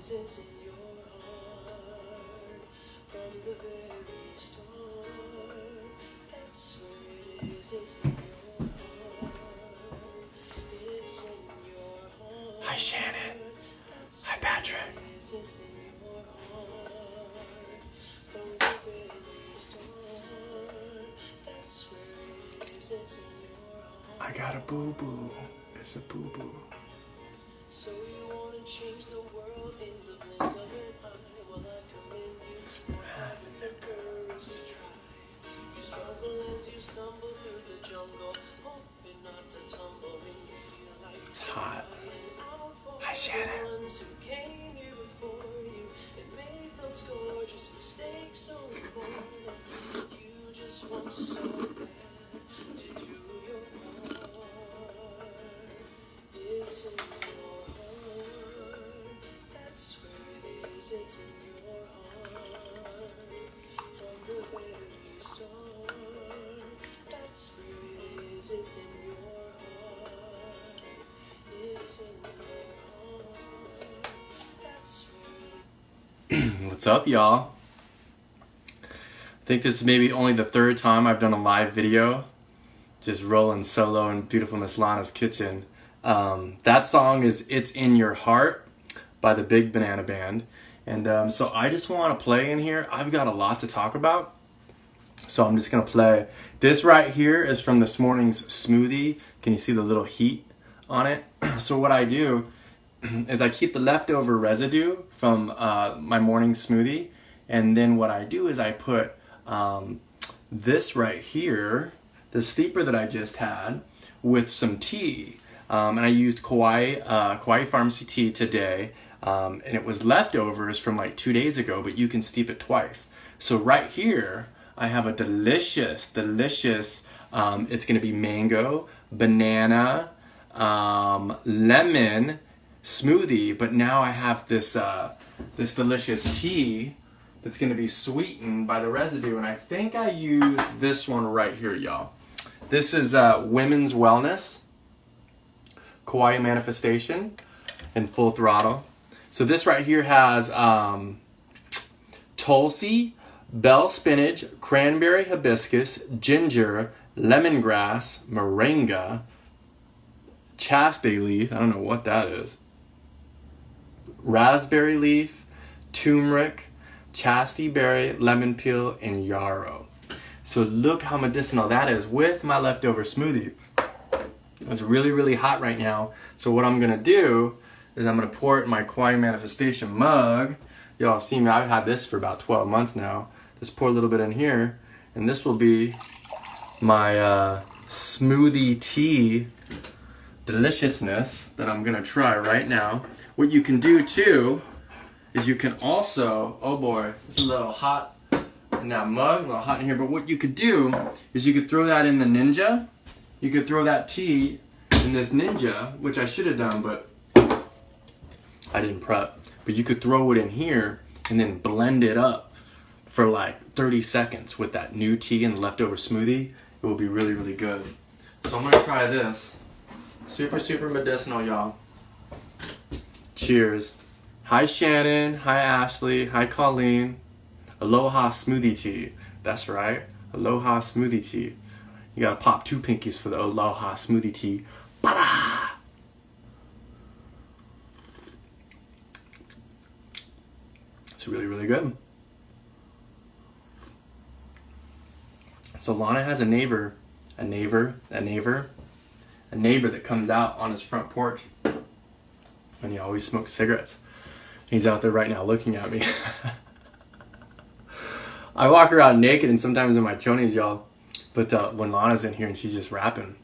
It's in your heart from the very start. That's where it is. It's in your heart. It's in your heart. Hi, Shannon. Hi, Patrick. It's in your heart from the very start. That's where it is. It's in your heart. I got a boo-boo. It's a boo-boo. So you wanna change the world in the blink of an eye? Well, I commend you for having the courage to try. You struggle as you stumble through the jungle, hoping not to tumble when you feel like It's hot. crying out for Hi, Shannon. the ones who came here before you and made those gorgeous mistakes so important. You just want so bad to do your part. It's in your heart. That's where it is. It's in your heart from the very start. That's where it is. It's in your heart. It's in your heart. That's where it is. What's up, y'all? I think this is maybe only the third time I've done a live video, just rolling solo in beautiful Miss Lana's kitchen. That song is It's in Your Heart by the Big Banana Band. And so I just want to play in here. I've got a lot to talk about, so I'm just going to play. This right here is from this morning's smoothie. Can you see the little heat on it? So what I do is I keep the leftover residue from my morning smoothie, and then what I do is I put this right here, the steeper that I just had, with some tea. And I used Kauai Pharmacy tea today, and it was leftovers from like 2 days ago, but you can steep it twice. So right here, I have a delicious, it's gonna be mango, banana, lemon smoothie, but now I have this delicious tea that's gonna be sweetened by the residue, and I think I used this one right here, y'all. This is Women's Wellness Kauai Manifestation in Full Throttle. So this right here has tulsi, bell spinach, cranberry hibiscus, ginger, lemongrass, moringa, chastity leaf, I don't know what that is, raspberry leaf, turmeric, chastity berry, lemon peel, and yarrow. So look how medicinal that is with my leftover smoothie. It's really, really hot right now. So what I'm gonna do is I'm gonna pour it in my Kauai Manifestation mug. Y'all see me, I've had this for about 12 months now. Just pour a little bit in here, and this will be my smoothie tea deliciousness that I'm gonna try right now. What you can do too is you can also, oh boy, it's a little hot in that mug, a little hot in here, but what you could do is you could throw that in the Ninja. You could throw that tea in this Ninja, which I should have done, but I didn't prep. But you could throw it in here and then blend it up for like 30 seconds with that new tea and the leftover smoothie. It will be really, really good. So I'm gonna try this. Super, super medicinal, y'all. Cheers. Hi, Shannon. Hi, Ashley. Hi, Colleen. Aloha smoothie tea. That's right. Aloha smoothie tea. You gotta pop 2 pinkies for the Aloha smoothie tea. Bada! It's really, really good. So Lana has a neighbor that comes out on his front porch, and he always smokes cigarettes. He's out there right now looking at me. I walk around naked and sometimes in my chonies, y'all. But when Lana's in here and she's just rapping,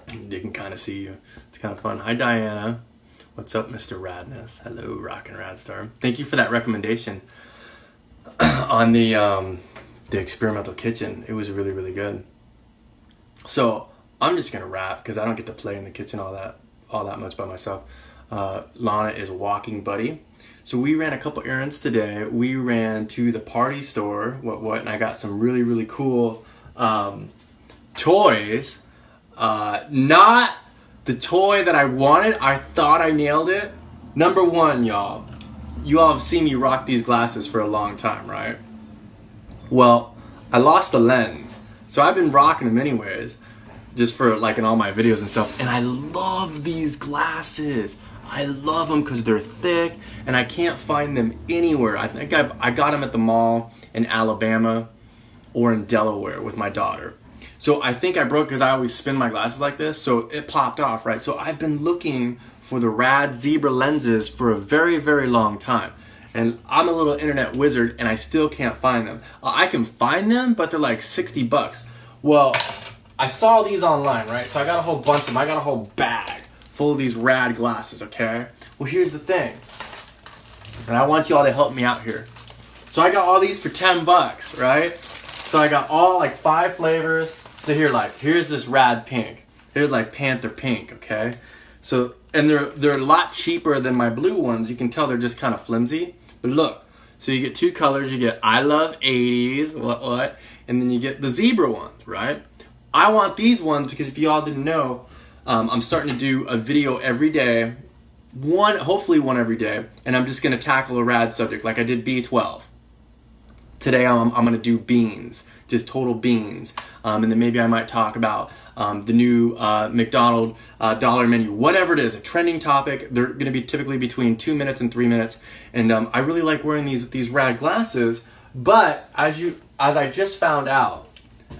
they can kind of see you. It's kind of fun. Hi, Diana. What's up, Mr. Radness? Hello, Rockin' Radstar. Thank you for that recommendation on the experimental kitchen. It was really, really good. So I'm just gonna rap because I don't get to play in the kitchen all that much by myself. Lana is walking buddy. So we ran a couple errands today. We ran to the party store, and I got some really, really cool toys. Not the toy that I wanted. I thought I nailed it. Number one, y'all. you all have seen me rock these glasses for a long time, right? Well, I lost the lens, so I've been rocking them anyways, just for like in all my videos and stuff. And I love these glasses. I love them because they're thick, and I can't find them anywhere. I think I got them at the mall in Alabama or in Delaware with my daughter. So I think I broke, because I always spin my glasses like this, so it popped off, right? So I've been looking for the Rad Zebra lenses for a very, very long time. And I'm a little internet wizard, and I still can't find them. I can find them, but they're like 60 bucks. Well, I saw these online, right? So I got a whole bunch of them. I got a whole bag full of these Rad glasses, okay? Well, here's the thing. And I want you all to help me out here. So I got all these for 10 bucks, right? So I got all like 5 flavors. So here's this Rad pink. Here's like Panther pink, okay? So, and they're a lot cheaper than my blue ones. You can tell they're just kind of flimsy. But look, so you get 2 colors. You get I love 80s, what? And then you get the zebra ones, right? I want these ones because if y'all didn't know, I'm starting to do a video every day. Hopefully one every day. And I'm just going to tackle a Rad subject like I did B12. Today I'm going to do beans, just total beans. And then maybe I might talk about the new McDonald's dollar menu, whatever it is, a trending topic. They're going to be typically between 2 minutes and 3 minutes. And I really like wearing these Rad glasses. But as I just found out,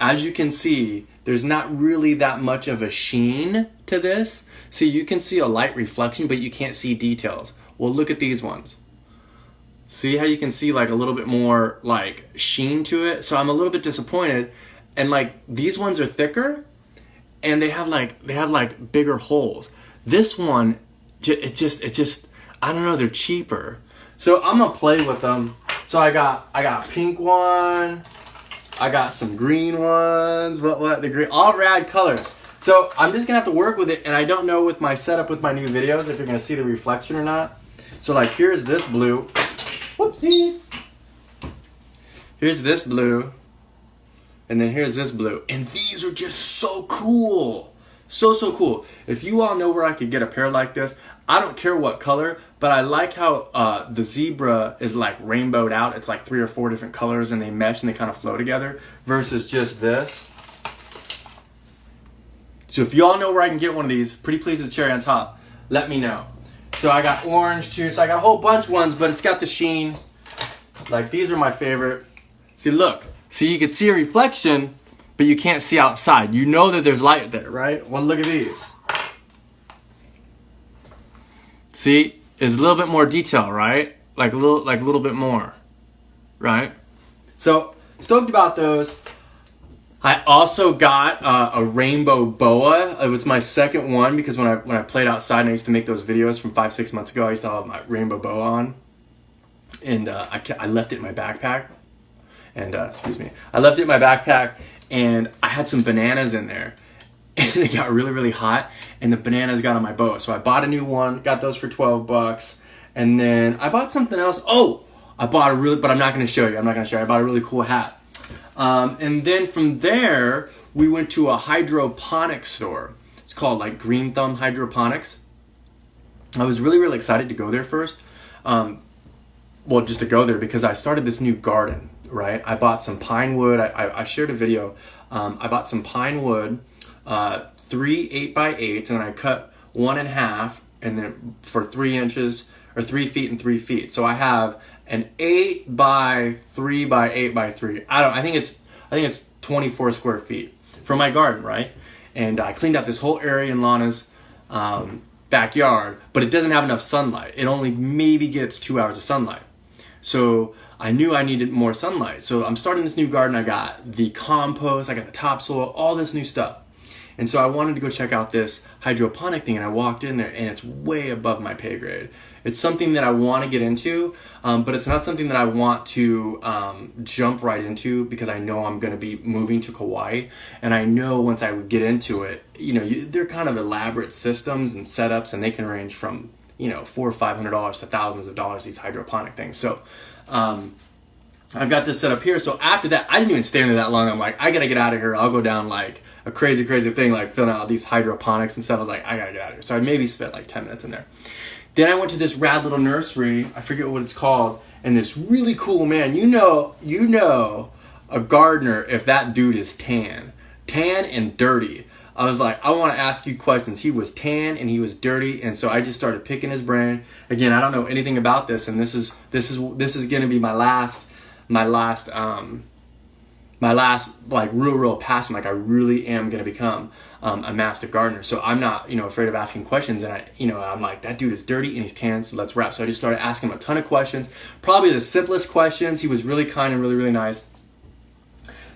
as you can see, there's not really that much of a sheen to this. See, you can see a light reflection, but you can't see details. Well, look at these ones. See how you can see like a little bit more like sheen to it? So I'm a little bit disappointed. And like these ones are thicker, and they have like bigger holes. This one, it just I don't know, they're cheaper. So I'm gonna play with them. So I got a pink one, I got some green ones, the green, all Rad colors. So I'm just gonna have to work with it, and I don't know with my setup with my new videos if you're gonna see the reflection or not. So like here's this blue. Whoopsies. Here's this blue. And then here's this blue. And these are just so cool. So cool. If you all know where I could get a pair like this, I don't care what color, but I like how the zebra is like rainbowed out. It's like 3 or 4 different colors, and they mesh and they kind of flow together versus just this. So if you all know where I can get one of these, pretty please with the cherry on top, let me know. So I got orange too, so I got a whole bunch of ones, but it's got the sheen. Like these are my favorite. See, look. See, you can see a reflection, but you can't see outside. You know that there's light there, right? Well, look at these. See, it's a little bit more detail, right? Like a little bit more, right? So stoked about those. I also got a rainbow boa. It was my second one because when I played outside and I used to make those videos from 5-6 months ago, I used to have my rainbow boa on, and I left it in my backpack. And excuse me, I left it in my backpack, and I had some bananas in there, and it got really, really hot, and the bananas got on my boa. So I bought a new one, got those for 12 bucks, and then I bought something else. Oh, I bought but I'm not going to show you. I bought a really cool hat. And then from there, we went to a hydroponics store. It's called like Green Thumb Hydroponics. I was really, really excited to go there first. Well, just to go there because I started this new garden, right? I bought some pine wood. I shared a video. I bought some pine wood, 3 8x8s, and I cut 1 in half, and then for 3 inches or 3 feet and 3 feet. So I have an 8 by 3 by 8 by 3. I think it's 24 square feet for my garden, right? And I cleaned out this whole area in Lana's backyard, but it doesn't have enough sunlight. It only maybe gets 2 hours of sunlight. So I knew I needed more sunlight. So I'm starting this new garden. I got the compost, I got the topsoil, all this new stuff. And so I wanted to go check out this hydroponic thing, and I walked in there, and it's way above my pay grade. It's something that I want to get into, but it's not something that I want to jump right into because I know I'm going to be moving to Kauai, and I know once I would get into it, they're kind of elaborate systems and setups, and they can range from $400 or $500 to thousands of dollars, these hydroponic things. So I've got this set up here. So after that, I didn't even stay in there that long. I'm like, I gotta get out of here. I'll go down like a crazy thing, like filling out these hydroponics and stuff. I was like, I gotta get out of here. So I maybe spent like 10 minutes in there. Then I went to this rad little nursery. I forget what it's called. And this really cool man. You know a gardener if that dude is tan and dirty. I was like, I want to ask you questions. He was tan and he was dirty, and so I just started picking his brain. Again, I don't know anything about this, and this is going to be my last like real passion. Like I really am going to become a master gardener. So I'm not afraid of asking questions, and I'm like, that dude is dirty and he's tan, so let's wrap. So I just started asking him a ton of questions, probably the simplest questions. He was really kind and really nice.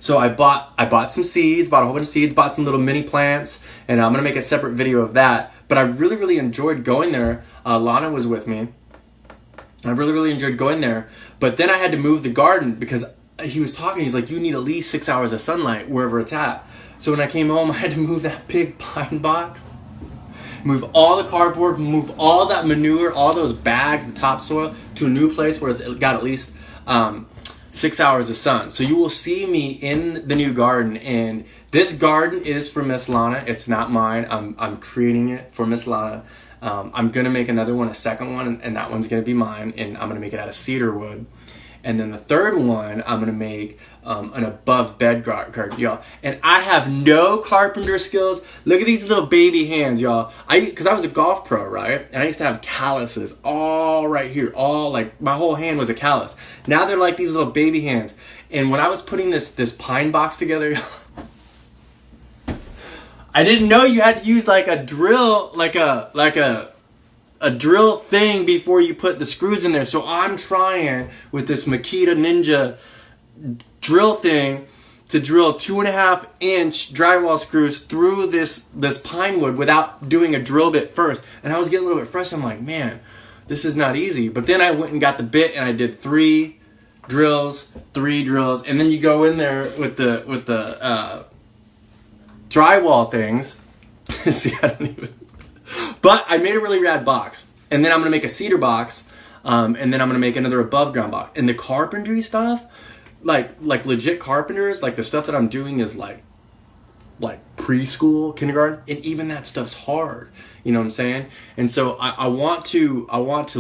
So I bought some seeds, bought a whole bunch of seeds, bought some little mini plants, and I'm gonna make a separate video of that. But I really enjoyed going there. Lana was with me. I really enjoyed going there. But then I had to move the garden because he was talking. He's like, you need at least 6 hours of sunlight wherever it's at. So when I came home, I had to move that big pine box, move all the cardboard, move all that manure, all those bags, the topsoil, to a new place where it's got at least 6 hours of sun. So you will see me in the new garden, and this garden is for Miss Lana. It's not mine. I'm creating it for Miss Lana. I'm gonna make another one, a second one, and that one's gonna be mine, and I'm gonna make it out of cedar wood. And then the third one, I'm gonna make an above bed garden, y'all. And I have no carpenter skills. Look at these little baby hands, y'all. Because I was a golf pro, right? And I used to have calluses all right here, all like my whole hand was a callus. Now they're like these little baby hands. And when I was putting this pine box together, I didn't know you had to use like a drill, like a drill thing before you put the screws in there. So I'm trying with this Makita Ninja drill thing to drill 2.5-inch drywall screws through this pine wood without doing a drill bit first. And I was getting a little bit frustrated. I'm like, man, this is not easy. But then I went and got the bit and I did 3 drills, and then you go in there with the drywall things. See, I don't even. But I made a really rad box, and then I'm gonna make a cedar box, and then I'm gonna make another above ground box. And the carpentry stuff, like legit carpenters, like the stuff that I'm doing is like preschool, kindergarten, and even that stuff's hard. You know what I'm saying? And so I want to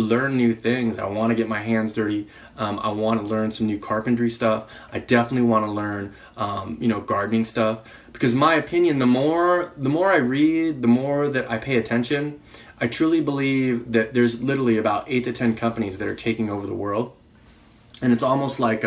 learn new things. I want to get my hands dirty. I want to learn some new carpentry stuff. I definitely want to learn gardening stuff, because in my opinion, the more I read, the more that I pay attention, I truly believe that there's literally about 8 to 10 companies that are taking over the world. And it's almost like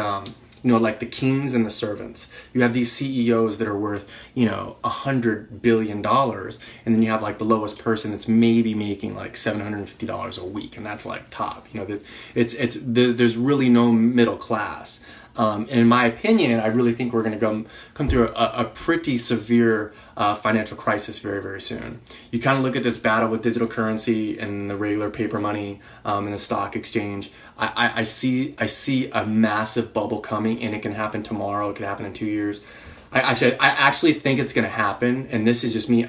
like the kings and the servants. You have these CEOs that are worth, $100 billion, and then you have like the lowest person that's maybe making like $750 a week, and that's like top. There's really no middle class. And in my opinion, I really think we're going to come through a pretty severe financial crisis very, very soon. You kind of look at this battle with digital currency and the regular paper money and the stock exchange. I see a massive bubble coming, and it can happen tomorrow. It could happen in 2 years. I actually think it's going to happen, and this is just me.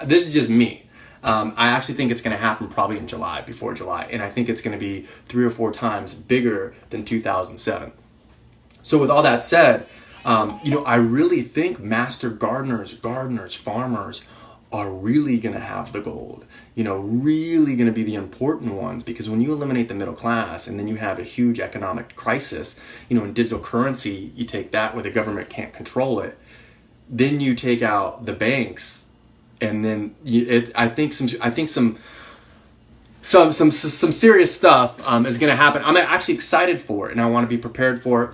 This is just me. I actually think it's going to happen probably in July, before July, and I think it's going to be 3 or 4 times bigger than 2007. So with all that said, I really think master gardeners, farmers are really going to have the gold, really going to be the important ones, because when you eliminate the middle class and then you have a huge economic crisis, in digital currency, you take that where the government can't control it, then you take out the banks, and then I think some serious stuff is going to happen. I'm actually excited for it, and I want to be prepared for it.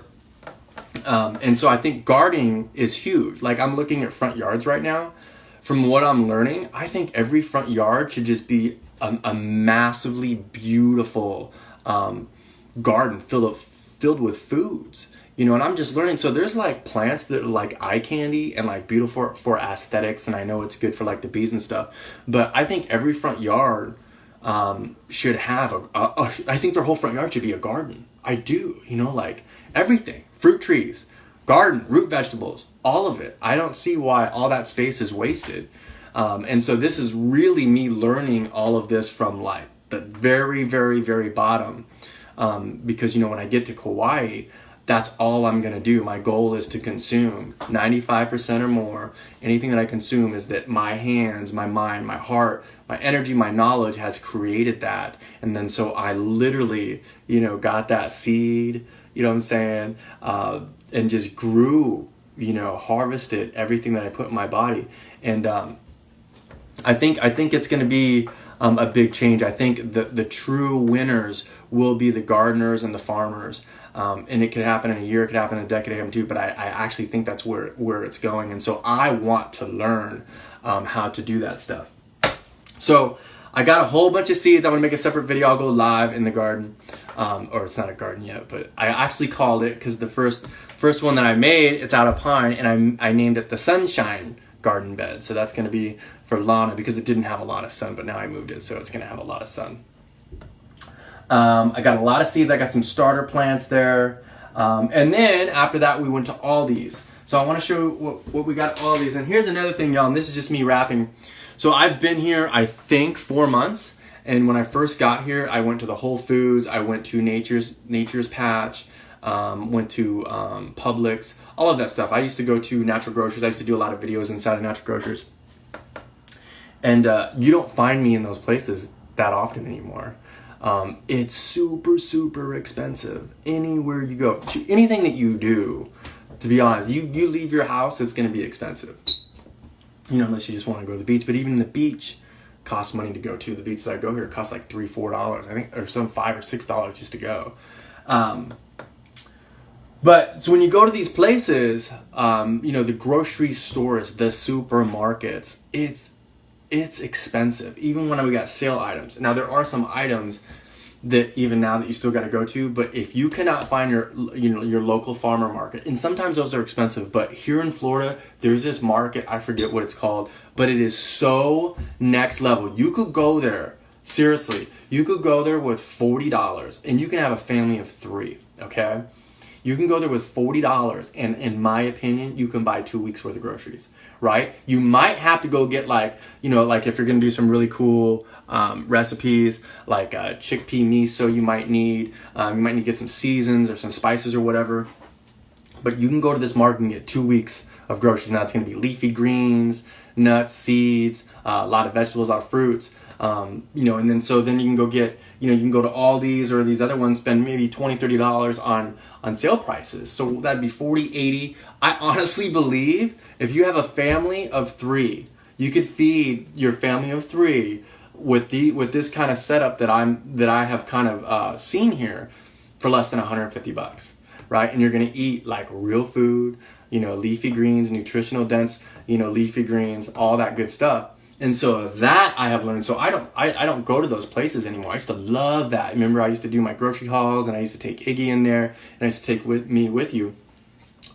And so I think gardening is huge. Like, I'm looking at front yards right now. From what I'm learning, I think every front yard should just be a massively beautiful garden filled with foods. And I'm just learning. So there's like plants that are like eye candy and like beautiful for aesthetics, and I know it's good for like the bees and stuff. But I think every front yard should have I think their whole front yard should be a garden. I do, like everything, fruit trees, garden, root vegetables, all of it. I don't see why all that space is wasted. And so this is really me learning all of this from like the very, very, very bottom. Because, when I get to Kauai, that's all I'm gonna do. My goal is to consume 95% or more. Anything that I consume is that my hands, my mind, my heart, my energy, my knowledge has created that. And then so I literally, got that seed, you know what I'm saying? And just grew, harvested everything that I put in my body. And I think it's gonna be a big change. I think the true winners will be the gardeners and the farmers. And it could happen in a year, it could happen in a decade, it could happen too, but I actually think that's where it's going. And so I want to learn how to do that stuff. So I got a whole bunch of seeds. I'm gonna make a separate video. I'll go live in the garden. Or it's not a garden yet, but I actually called it, because the first one that I made, it's out of pine, and I named it the Sunshine Garden Bed. So that's gonna be for Lana, because it didn't have a lot of sun, but now I moved it, so it's gonna have a lot of sun. I got a lot of seeds. I got some starter plants there. And then after that, we went to Aldi's. So I want to show what we got at Aldi's. And here's another thing, y'all, and this is just me rapping. So I've been here, I think, 4 months. And when I first got here, I went to the Whole Foods. I went to Nature's Patch, went to Publix, all of that stuff. I used to go to Natural Grocers. I used to do a lot of videos inside of Natural Grocers. And you don't find me in those places that often anymore. It's super, super expensive anywhere you go. Anything that you do, to be honest, you leave your house, it's going to be expensive. Unless you just want to go to the beach. But even the beach costs money to go to. The beach that I go here costs like $3, $4, I think, or some $5 or $6 just to go. But so when you go to these places, the grocery stores, the supermarkets, it's expensive, even when we got sale items. Now there are some items that even now that you still got to go to, but if you cannot find your local farmer market, and sometimes those are expensive, but here in Florida, there's this market, I forget what it's called, but it is so next level. You could go there, seriously, you could go there with $40 and you can have a family of 3, okay? You can go there with $40, and in my opinion, you can buy 2 weeks worth of groceries, right? You might have to go get like if you're gonna do some really cool recipes, like chickpea miso you might need to get some seasons or some spices or whatever. But you can go to this market and get 2 weeks of groceries. Now it's gonna be leafy greens, nuts, seeds, a lot of vegetables, a lot of fruits. And then you can go get, you can go to Aldi's or these other ones, spend maybe $20, $30 on sale prices. So that'd be $40, $80. I honestly believe if you have a family of 3, you could feed your family of 3 with this kind of setup that I have kind of seen here for less than $150, right? And you're gonna eat like real food, leafy greens, nutritional dense, leafy greens, all that good stuff. And so that I have learned. So I don't go to those places anymore. I used to love that. Remember, I used to do my grocery hauls, and I used to take Iggy in there, and I used to take me with you.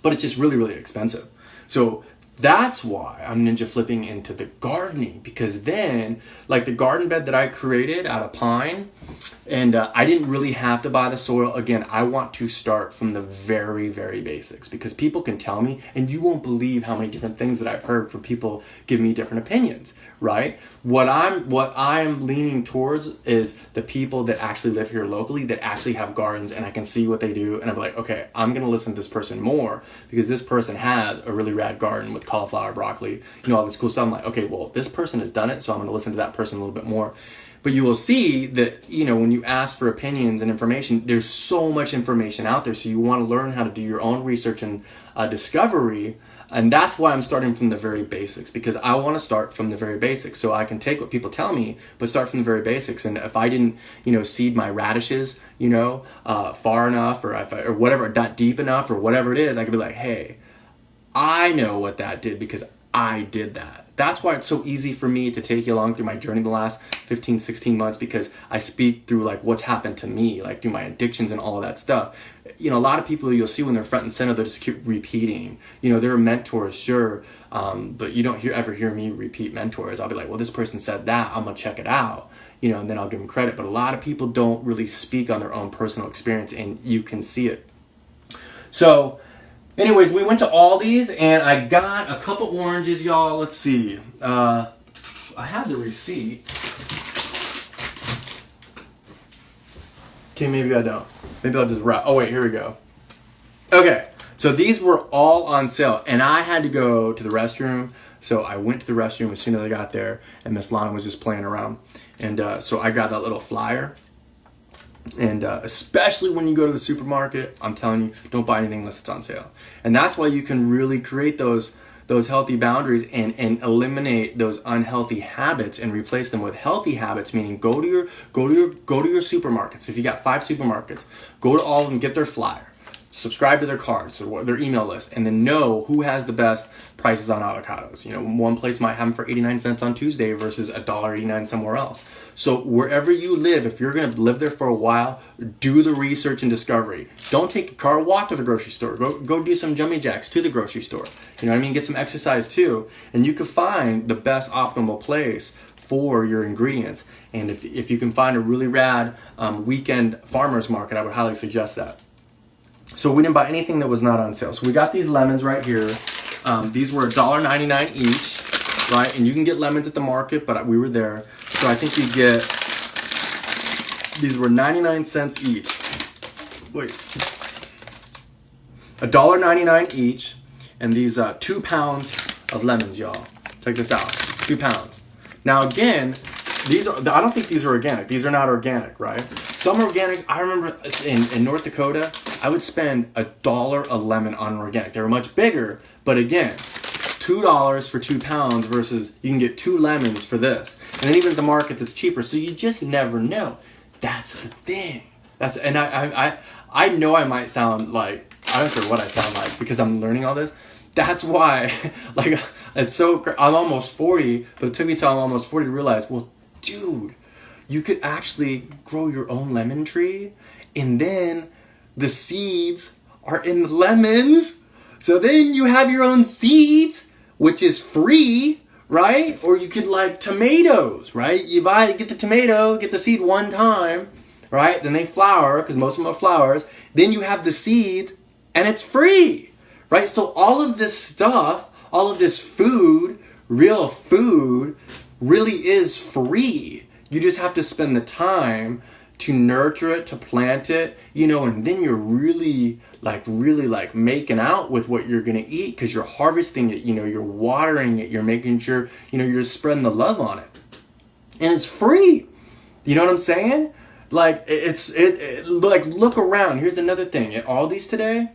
But it's just really, really expensive. So that's why I'm ninja flipping into the gardening, because then, like the garden bed that I created out of pine, and I didn't really have to buy the soil. Again, I want to start from the very, very basics, because people can tell me, and you won't believe how many different things that I've heard from people give me different opinions, right? What I'm leaning towards is the people that actually live here locally, that actually have gardens, and I can see what they do, and I'm like, okay, I'm gonna listen to this person more, because this person has a really rad garden with cauliflower, broccoli, all this cool stuff. I'm like, okay, well, this person has done it, so I'm gonna listen to that person a little bit more. But you will see that, when you ask for opinions and information, there's so much information out there. So you want to learn how to do your own research and discovery. And that's why I'm starting from the very basics, because I want to start from the very basics. So I can take what people tell me, but start from the very basics. And if I didn't, seed my radishes, far enough, or whatever, not deep enough, or whatever it is, I could be like, hey, I know what that did because I did that. That's why it's so easy for me to take you along through my journey the last 15, 16 months, because I speak through like what's happened to me, like through my addictions and all of that stuff. A lot of people you'll see when they're front and center, they'll just keep repeating. They're mentors, sure, but you don't ever hear me repeat mentors. I'll be like, well, this person said that, I'm gonna check it out, and then I'll give them credit. But a lot of people don't really speak on their own personal experience, and you can see it. So anyways, we went to Aldi's, and I got a couple oranges, y'all. Let's see. I have the receipt. Okay, maybe I don't. Maybe I'll just wrap. Oh, wait, here we go. Okay, so these were all on sale, and I had to go to the restroom. So I went to the restroom as soon as I got there, and Miss Lana was just playing around. And so I got that little flyer. And especially when you go to the supermarket, I'm telling you, don't buy anything unless it's on sale. And that's why you can really create those healthy boundaries and eliminate those unhealthy habits and replace them with healthy habits, meaning go to your supermarkets. If you got 5 supermarkets, go to all of them, get their flyer, subscribe to their cards or their email list, and then know who has the best prices on avocados. You know, one place might have them for 89 cents on Tuesday versus $1.89 somewhere else. So wherever you live, if you're going to live there for a while, do the research and discovery. Don't take a car, walk to the grocery store. Go do some jumping jacks to the grocery store. You know what I mean? Get some exercise too. And you can find the best optimal place for your ingredients. And if you can find a really rad weekend farmer's market, I would highly suggest that. So we didn't buy anything that was not on sale. So we got these lemons right here. These were $1.99 each, right? And you can get lemons at the market, but we were there. So I think you get, these were 99 cents each. Wait. $1.99 each. And these 2 pounds of lemons, y'all. Check this out. 2 pounds. Now again, these are, I don't think these are organic. These are not organic, right? Some organic, I remember in North Dakota, I would spend $1 a lemon on organic. They were much bigger, but again, $2 for 2 pounds versus you can get 2 lemons for this. And then even at the market, it's cheaper. So you just never know. That's the thing. And I know I might sound like, I don't care what I sound like because I'm learning all this. That's why, like, it's so, I'm almost 40, but it took me till I'm almost 40 to realize, well, dude, you could actually grow your own lemon tree, and then the seeds are in the lemons. So then you have your own seeds, which is free, right? Or you could, like, tomatoes, right? You get the tomato, get the seed one time, right? Then they flower, because most of them are flowers. Then you have the seeds, and it's free, right? So all of this stuff, all of this food, real food, really is free. You just have to spend the time to nurture it, to plant it, you know, and then you're really making out with what you're gonna eat because you're harvesting it, you know, you're watering it, you're making sure, you know, you're spreading the love on it. And it's free. You know what I'm saying? Like, like, look around. Here's another thing. At Aldi's today,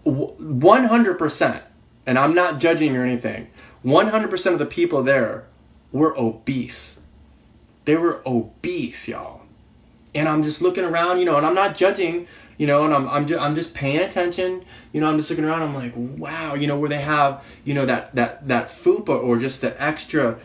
100%, and I'm not judging or anything, 100% of the people there were obese. They were obese, y'all. And I'm just looking around, you know, and I'm not judging, you know, and I'm just paying attention, you know, I'm just looking around, I'm like, wow, you know, where they have, you know, that fupa or just the extra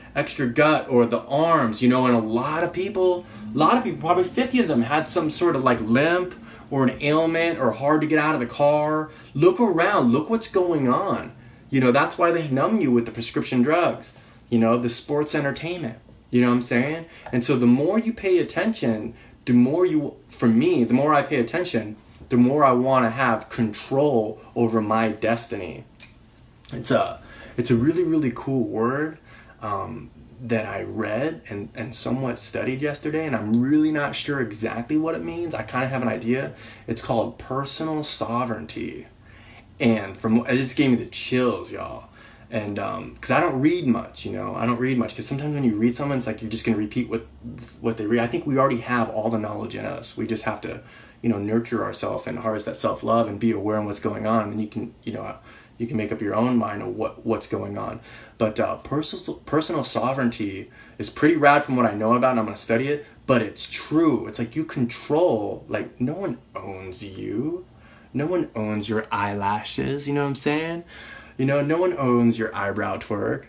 gut or the arms, you know, and a lot of people, probably 50 of them had some sort of like limp or an ailment or hard to get out of the car. Look around, look what's going on. You know, that's why they numb you with the prescription drugs, you know, the sports entertainment. You know what I'm saying? And so the more you pay attention, the more I pay attention, the more I want to have control over my destiny. It's a really, really cool word that I read and somewhat studied yesterday, and I'm really not sure exactly what it means. I kind of have an idea. It's called personal sovereignty. And it just gave me the chills, y'all. And because I don't read much, you know, because sometimes when you read something, it's like you're just going to repeat what they read. I think we already have all the knowledge in us. We just have to, you know, nurture ourselves and harvest that self-love and be aware of what's going on. And you can, you know, you can make up your own mind of what's going on. But personal sovereignty is pretty rad from what I know about, and I'm going to study it. But it's true. It's like you control, like no one owns you. No one owns your eyelashes, you know what I'm saying? You know, no one owns your eyebrow twerk.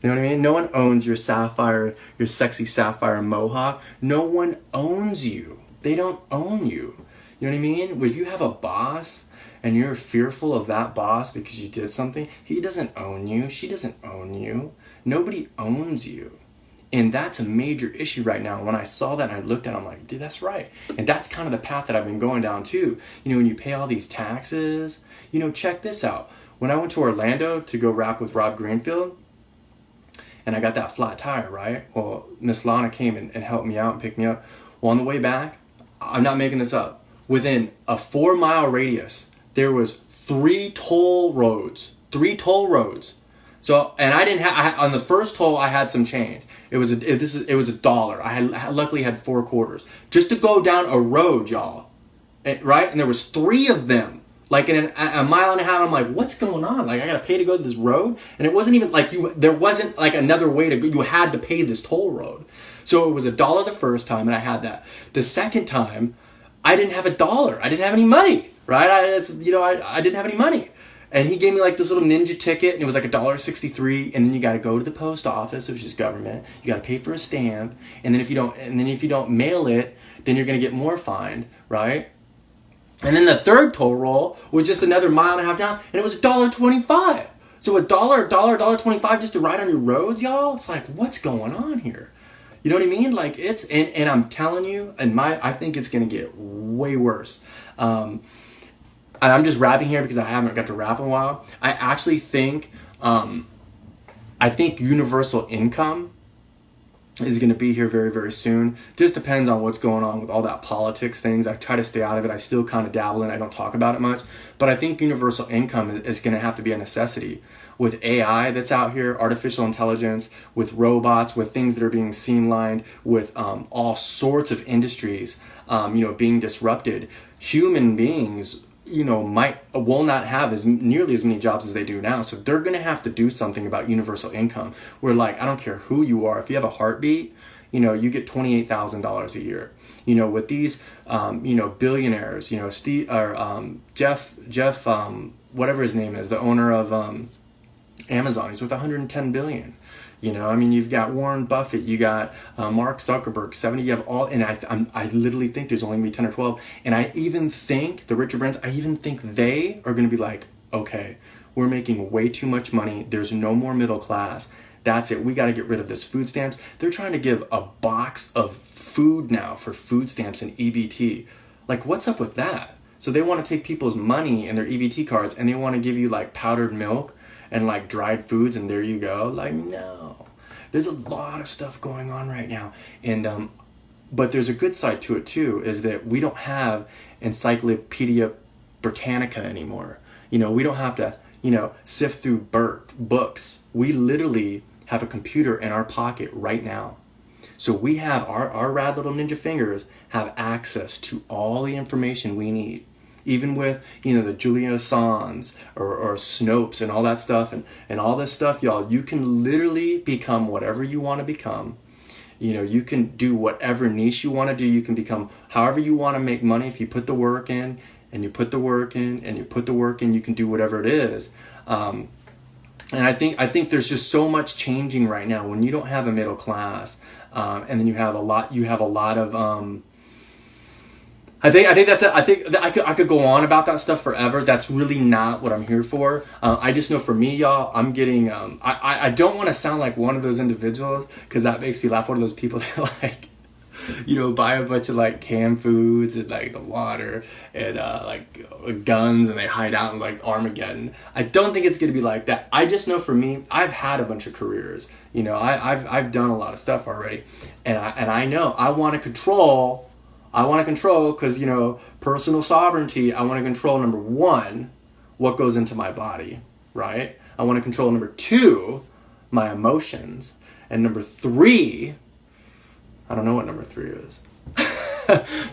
You know what I mean? No one owns your sexy sapphire mohawk. No one owns you. They don't own you. You know what I mean? If you have a boss and you're fearful of that boss because you did something, he doesn't own you. She doesn't own you. Nobody owns you. And that's a major issue right now. When I saw that and I looked at it, I'm like, dude, that's right. And that's kind of the path that I've been going down too. You know, when you pay all these taxes, you know, check this out. When I went to Orlando to go rap with Rob Greenfield, and I got that flat tire, right? Well, Miss Lana came and helped me out and picked me up. Well, on the way back, I'm not making this up. within a 4-mile radius, there was 3 toll roads. 3 toll roads. So, and I didn't have, on the first toll, I had some change. It was $1. I luckily had 4 quarters. Just to go down a road, y'all. Right? And there was 3 of them. Like in a mile and a half, I'm like, what's going on? Like, I gotta pay to go to this road? And it wasn't even like there wasn't like another way to go. You had to pay this toll road. So it was $1 the first time, and I had that. The second time, I didn't have $1. I didn't have any money, right? I didn't have any money. And he gave me like this little ninja ticket, and it was like $1.63. And then you got to go to the post office, which is government. You got to pay for a stamp, and then if you don't mail it, then you're gonna get more fined, right? And then the third toll roll was just another mile and a half down, and it was $1.25. So $1.25 just to ride on your roads, y'all. It's like, what's going on here? You know what I mean? Like and I'm telling you, I think it's gonna get way worse. And I'm just rapping here because I haven't got to rap in a while. I actually think, universal income is going to be here very, very soon. Just depends on what's going on with all that politics things. I try to stay out of it. I still kind of dabble in it. I don't talk about it much. But I think universal income is going to have to be a necessity. With AI that's out here, artificial intelligence, with robots, with things that are being streamlined, with all sorts of industries, being disrupted, human beings will not have nearly as many jobs as they do now. So they're going to have to do something about universal income where, like, I don't care who you are. If you have a heartbeat, you get $28,000 a year. With these, billionaires, Steve or Jeff, whatever his name is, the owner of Amazon, he's worth $110 billion. You've got Warren Buffett, you got Mark Zuckerberg, 70, you have all, and I literally think there's only going to be 10 or 12. And I even think, the richer brands, I even think they are going to be like, okay, we're making way too much money. There's no more middle class. That's it. We got to get rid of this food stamps. They're trying to give a box of food now for food stamps and EBT. Like, what's up with that? So they want to take people's money and their EBT cards, and they want to give you like powdered milk and like dried foods, and there you go. Like, no. There's a lot of stuff going on right now. And but there's a good side to it too, is that we don't have Encyclopedia Britannica anymore. We don't have to, sift through books. We literally have a computer in our pocket right now. So we have our rad little ninja fingers have access to all the information we need. Even with, the Julian Assange or Snopes and all that stuff and all this stuff, y'all, you can literally become whatever you want to become. You can do whatever niche you want to do. You can become however you want to make money. If you put the work in and you put the work in and you put the work in, you can do whatever it is. And I think there's just so much changing right now when you don't have a middle class. And then you have a lot of, I think that's it. I think I could go on about that stuff forever. That's really not what I'm here for. I just know for me, y'all, I'm getting, I don't want to sound like one of those individuals, because that makes me laugh. One of those people that like, buy a bunch of like canned foods and like the water and like guns, and they hide out in like Armageddon. I don't think it's going to be like that. I just know for me, I've had a bunch of careers. I've done a lot of stuff already, and I know I want to control because, personal sovereignty. I want to control, number one, what goes into my body, right? I want to control, number two, my emotions. And number three, I don't know what number three is.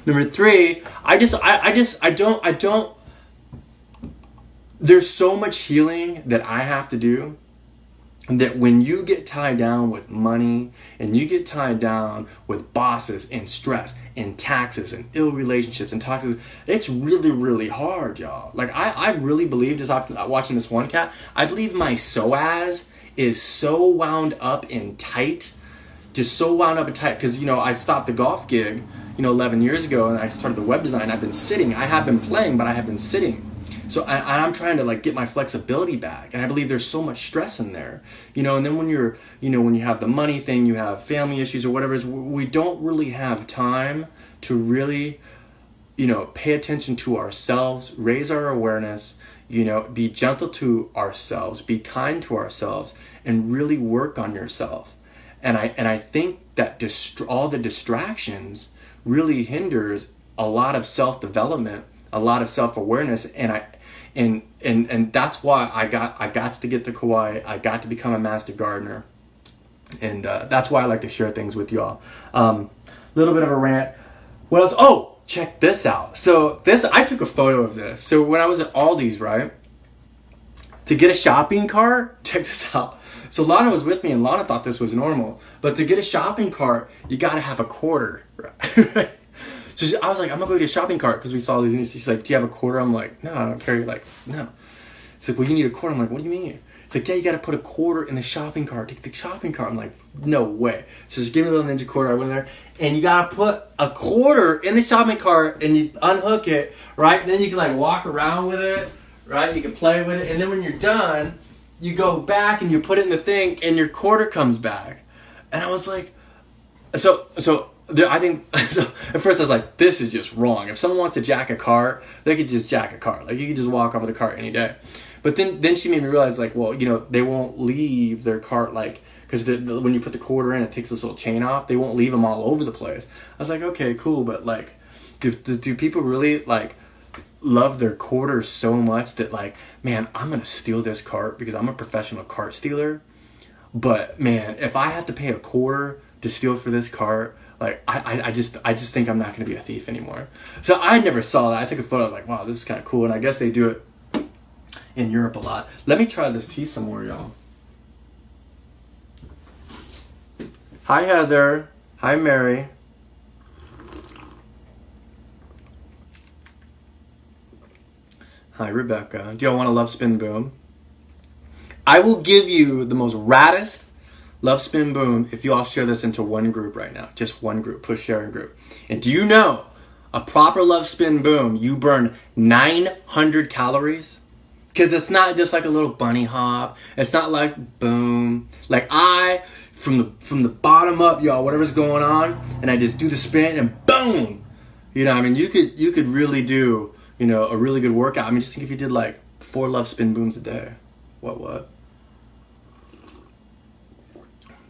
Number three, I don't, there's so much healing that I have to do, that when you get tied down with money and you get tied down with bosses and stress and taxes and ill relationships and toxic, it's really, really hard, y'all. Like, I really believe, just after watching this one cat, I believe my psoas is so wound up and tight, just so wound up and tight, because, I stopped the golf gig, 11 years ago, and I started the web design. I've been sitting. I have been playing, but I have been sitting. So I'm trying to like get my flexibility back, and I believe there's so much stress in there, and then when you're, when you have the money thing, you have family issues or whatever it is, we don't really have time to really, pay attention to ourselves, raise our awareness, be gentle to ourselves, be kind to ourselves, and really work on yourself. And I think that all the distractions really hinders a lot of self-development, a lot of self-awareness, and that's why I got to get to Kauai. I got to become a master gardener, and that's why I like to share things with y'all. Little bit of a rant. What else? Oh, check this out. So I took a photo of this. So when I was at Aldi's, right, to get a shopping cart, check this out. So Lana was with me, and Lana thought this was normal. But to get a shopping cart, you got to have a quarter, right? So I was like, I'm going to go get a shopping cart because we saw these. And she's like, do you have a quarter? I'm like, no, I don't carry. Like, no. She's like, well, you need a quarter. I'm like, what do you mean? It's like, yeah, you got to put a quarter in the shopping cart to get the shopping cart. I'm like, no way. So she gave me a little ninja quarter. I went in there, and you got to put a quarter in the shopping cart, and you unhook it, right? And then you can like walk around with it, right? You can play with it. And then when you're done, you go back and you put it in the thing, and your quarter comes back. And I was like, so I think, so at first I was like, this is just wrong. If someone wants to jack a cart, they could just jack a cart. Like, you could just walk off with a cart any day. But then she made me realize, like, well, you know, they won't leave their cart, like, because when you put the quarter in, it takes this little chain off. They won't leave them all over the place. I was like, okay, cool. But, like, do people really, like, love their quarters so much that, like, man, I'm going to steal this cart because I'm a professional cart stealer? But, man, if I have to pay a quarter to steal for this cart, like, I just think I'm not going to be a thief anymore. So I never saw that. I took a photo. I was like, wow, this is kind of cool. And I guess they do it in Europe a lot. Let me try this tea some more, y'all. Hi, Heather. Hi, Mary. Hi, Rebecca. Do y'all want a Love Spin Boom? I will give you the most raddest Love Spin Boom if you all share this into one group right now. Just one group. Push sharing group. And do you know a proper Love Spin Boom, you burn 900 calories? Because it's not just like a little bunny hop. It's not like boom. Like from the bottom up, y'all, whatever's going on, and I just do the spin and boom. You know, I mean, you could really do, you know, a really good workout. I mean, just think if you did like 4 Love Spin Booms a day. What?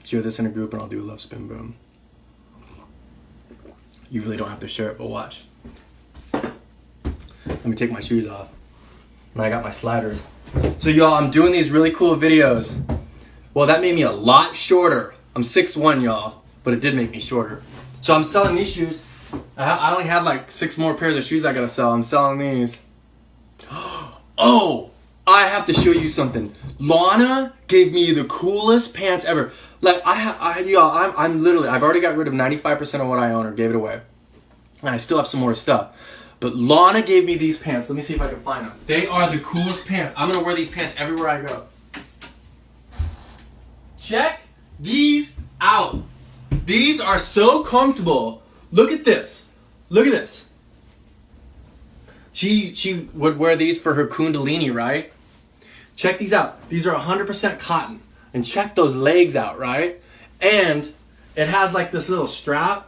Share this in a group and I'll do a Love Spin Boom. You really don't have to share it, but watch. Let me take my shoes off. And I got my sliders. So y'all, I'm doing these really cool videos. Well, that made me a lot shorter. I'm 6'1", y'all, but it did make me shorter. So I'm selling these shoes. I only have like 6 more pairs of shoes I gotta sell. I'm selling these. Oh, I have to show you something. Lana gave me the coolest pants ever. Like I'm literally, I've already got rid of 95% of what I own or gave it away. And I still have some more stuff. But Lana gave me these pants. Let me see if I can find them. They are the coolest pants. I'm going to wear these pants everywhere I go. Check these out. These are so comfortable. Look at this. Look at this. She would wear these for her kundalini, right? Check these out. These are 100% cotton. And check those legs out, right? And it has like this little strap.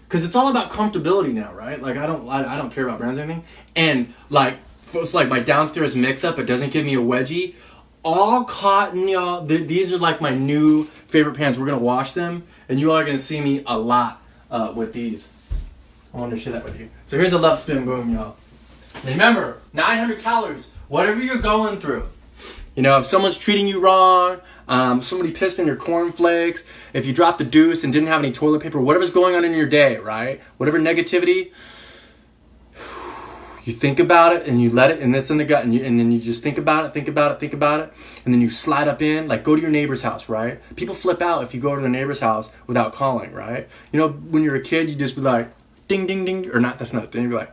Because it's all about comfortability now, right? Like I don't care about brands or anything. And like it's like my downstairs mix-up, it doesn't give me a wedgie. All cotton, y'all. These are like my new favorite pants. We're gonna wash them, and you all are gonna see me a lot with these. I wanted to share that with you. So here's a Love Spin Boom, y'all. Remember, 900 calories. Whatever you're going through. You know, if someone's treating you wrong, somebody pissed in your cornflakes, if you dropped a deuce and didn't have any toilet paper, whatever's going on in your day, right? Whatever negativity, you think about it and you let it, and it's in the gut, and then you just think about it, and then you slide up in, like go to your neighbor's house, right? People flip out if you go to their neighbor's house without calling, right? You know, when you're a kid, you just be like, ding, ding, ding, or not, that's not a thing, you'd be like,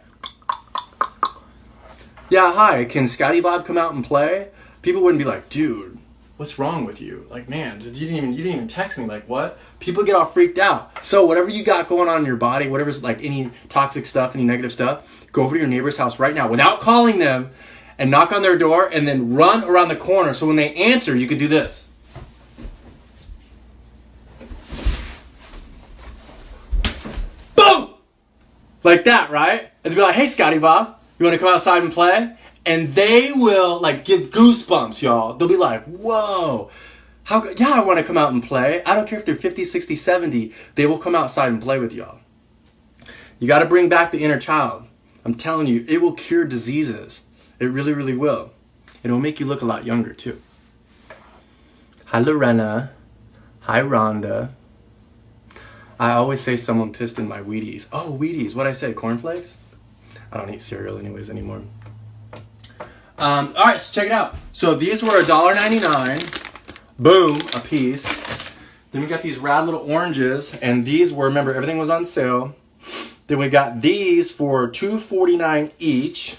yeah, hi, can Scotty Bob come out and play? People wouldn't be like, dude, what's wrong with you? Like, man, you didn't even text me. Like, what? People get all freaked out. So whatever you got going on in your body, whatever's like any toxic stuff, any negative stuff, go over to your neighbor's house right now without calling them and knock on their door and then run around the corner. So when they answer, you could do this. Boom! Like that, right? And be like, hey, Scotty Bob, you want to come outside and play? And they will like give goosebumps, y'all. They'll be like, whoa. Yeah, I want to come out and play. I don't care if they're 50, 60, 70. They will come outside and play with y'all. You got to bring back the inner child. I'm telling you, it will cure diseases. It really, really will. It'll make you look a lot younger too. Hi, Lorena. Hi, Rhonda. I always say someone pissed in my Wheaties. Oh, Wheaties. What'd I say? Cornflakes? I don't eat cereal anyways anymore. All right, so check it out. So these were $1.99. Boom, a piece. Then we got these rad little oranges, and these were, remember, everything was on sale. Then we got these for $2.49 each.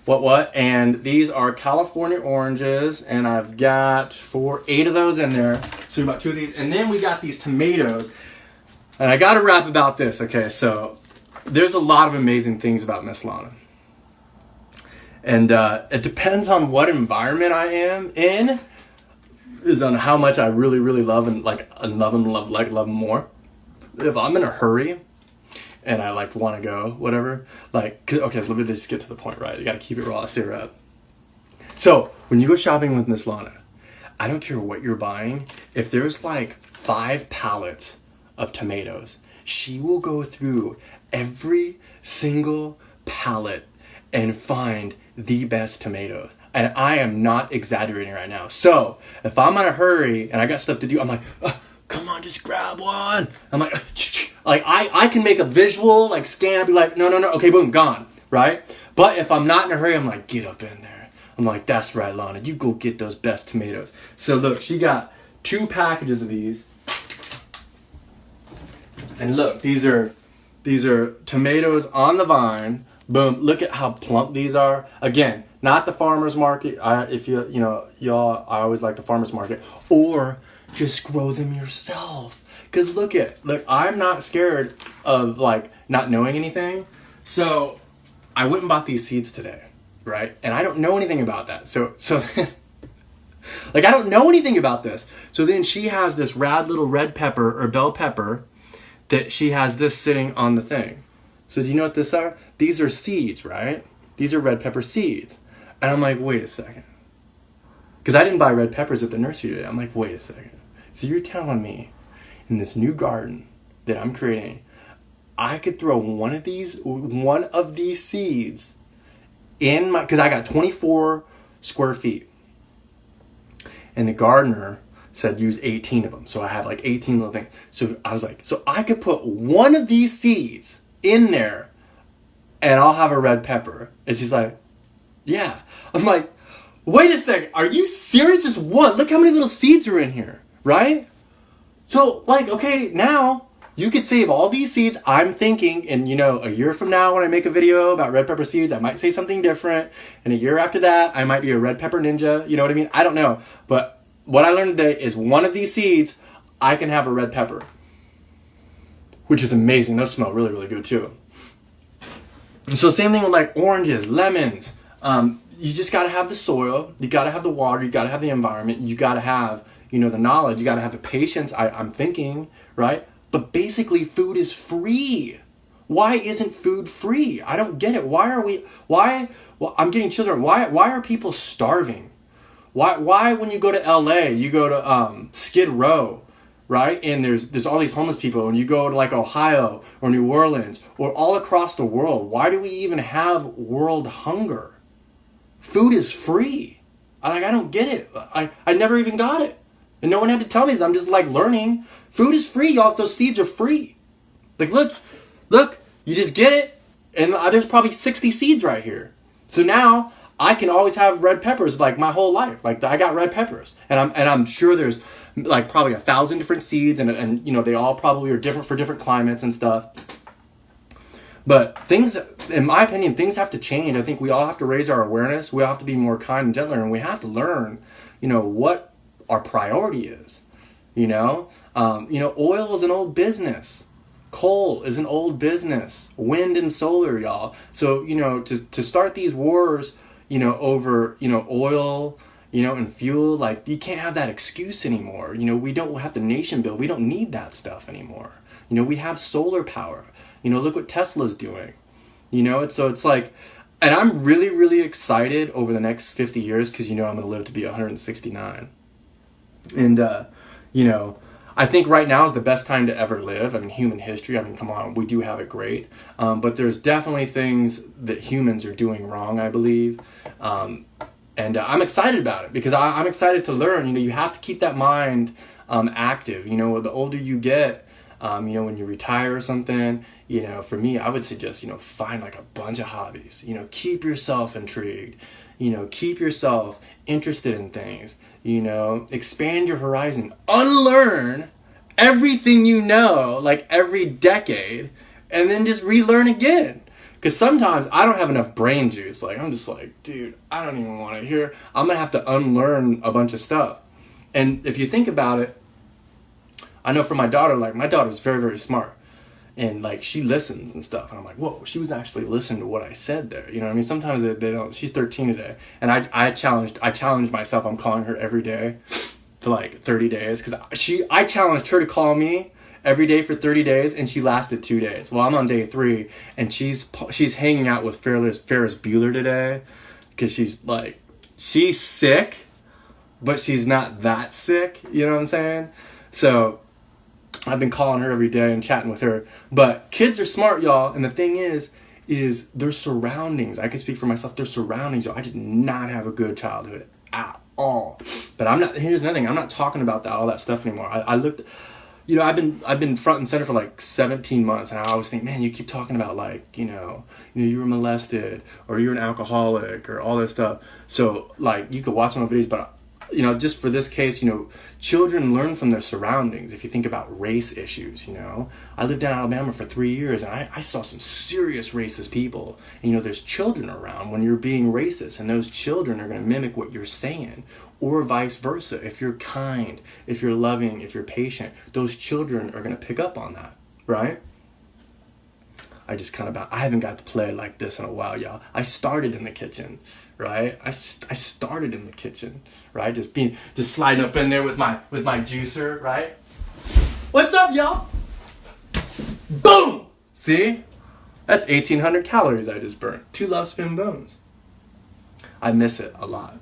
What? And these are California oranges, and I've got 8 of those in there. So we got 2 of these. And then we got these tomatoes. And I got to rap about this, okay? So there's a lot of amazing things about Miss Lana. And it depends on what environment I am in, is on how much I really, really love and love them more. If I'm in a hurry and I want to go, whatever, okay, let me just get to the point, right? You got to keep it raw, stay rad. So when you go shopping with Miss Lana, I don't care what you're buying. If there's 5 pallets of tomatoes, she will go through every single pallet and find the best tomatoes. And I am not exaggerating right now. So if I'm in a hurry and I got stuff to do, I'm like, come on, just grab one. I'm like, I can make a visual scan and be like, no, okay, boom, gone, right? But if I'm not in a hurry, I'm like, get up in there. I'm like, that's right, Lana, you go get those best tomatoes. So look, she got 2 packages of these. And look, these are tomatoes on the vine. Boom, look at how plump these are. Again, not the farmer's market. Y'all, I always like the farmer's market. Or just grow them yourself. Because look, I'm not scared of not knowing anything. So I went and bought these seeds today, right? And I don't know anything about that. So I don't know anything about this. So then she has this rad little red pepper or bell pepper that she has this sitting on the thing. So do you know what this are? These are seeds, right? These are red pepper seeds. And I'm like, wait a second. Because I didn't buy red peppers at the nursery today. I'm like, wait a second. So you're telling me in this new garden that I'm creating, I could throw one of these seeds in my, because I got 24 square feet. And the gardener said use 18 of them. So I have 18 little things. So I was like, so I could put one of these seeds in there and I'll have a red pepper. And she's like, yeah. I'm like, wait a second, are you serious? Just one. Look how many little seeds are in here, right? So okay, now you could save all these seeds. I'm thinking, and a year from now when I make a video about red pepper seeds, I might say something different. And a year after that, I might be a red pepper ninja. You know what I mean? I don't know. But what I learned today is one of these seeds, I can have a red pepper. Which is amazing. Those smell really, really good too. And so same thing with oranges, lemons. You just got to have the soil. You got to have the water. You got to have the environment. You got to have, the knowledge. You got to have the patience, I'm thinking, right? But basically food is free. Why isn't food free? I don't get it. I'm getting children. Why are people starving? Why when you go to LA, you go to Skid Row, right? And there's all these homeless people, and you go to Ohio or New Orleans or all across the world. Why do we even have world hunger? Food is free. I don't get it. I never even got it. And no one had to tell me this. I'm just learning. Food is free, y'all. Those seeds are free. Look, you just get it. And there's probably 60 seeds right here. So now I can always have red peppers my whole life. I got red peppers. And I'm sure there's probably 1,000 different seeds and they all probably are different for different climates and stuff. But things, in my opinion, things have to change. I think we all have to raise our awareness. We all have to be more kind and gentler, and we have to learn, what our priority is. Oil is an old business. Coal is an old business. Wind and solar, y'all. So, to start these wars, over, oil, and fuel, you can't have that excuse anymore. We don't have the nation build. We don't need that stuff anymore. We have solar power. Look what Tesla's doing. It's and I'm really, really excited over the next 50 years because, I'm going to live to be 169. And, I think right now is the best time to ever live. I mean, human history, I mean, come on, we do have it great. But there's definitely things that humans are doing wrong, I believe. And I'm excited about it because I'm excited to learn. You know, you have to keep that mind active. You know, the older you get, you know, when you retire or something, you know, for me, I would suggest, you know, find like a bunch of hobbies. You know, keep yourself intrigued. You know, keep yourself interested in things. You know, expand your horizon. Unlearn everything you know, like every decade, and then just relearn again. Because sometimes I don't have enough brain juice. Like, I'm just like, dude, I don't even want to hear. I'm going to have to unlearn a bunch of stuff. And if you think about it, I know for my daughter, like, my daughter's very, very smart. And, like, she listens and stuff. And I'm like, whoa, she was actually listening to what I said there. You know what I mean? Sometimes they don't. She's 13 today. And I challenged myself. I'm calling her every day for, like, 30 days. Because I challenged her to call me every day for 30 days, and she lasted 2 days. Well, I'm on day 3, and she's hanging out with Ferris Bueller today because she's sick, but she's not that sick. You know what I'm saying? So I've been calling her every day and chatting with her. But kids are smart, y'all, and the thing is their surroundings. I can speak for myself. Their surroundings, y'all. I did not have a good childhood at all. But here's another thing. I'm not talking about all that stuff anymore. I looked. You know, I've been front and center for like 17 months, and I always think, man, you keep talking about like, you were molested, or you're an alcoholic, or all this stuff. So like, you could watch my videos, but you know, just for this case, you know, children learn from their surroundings. If you think about race issues, you know, I lived in Alabama for 3 years, and I saw some serious racist people. And you know, there's children around when you're being racist, and those children are going to mimic what you're saying. Or vice versa. If you're kind, if you're loving, if you're patient, those children are going to pick up on that, right? I haven't got to play like this in a while, y'all. I started in the kitchen, right? I started in the kitchen, right? Just sliding up in there with my juicer, right? What's up, y'all? Boom! See? That's 1,800 calories I just burnt. 2 Love Spin Bones. I miss it a lot.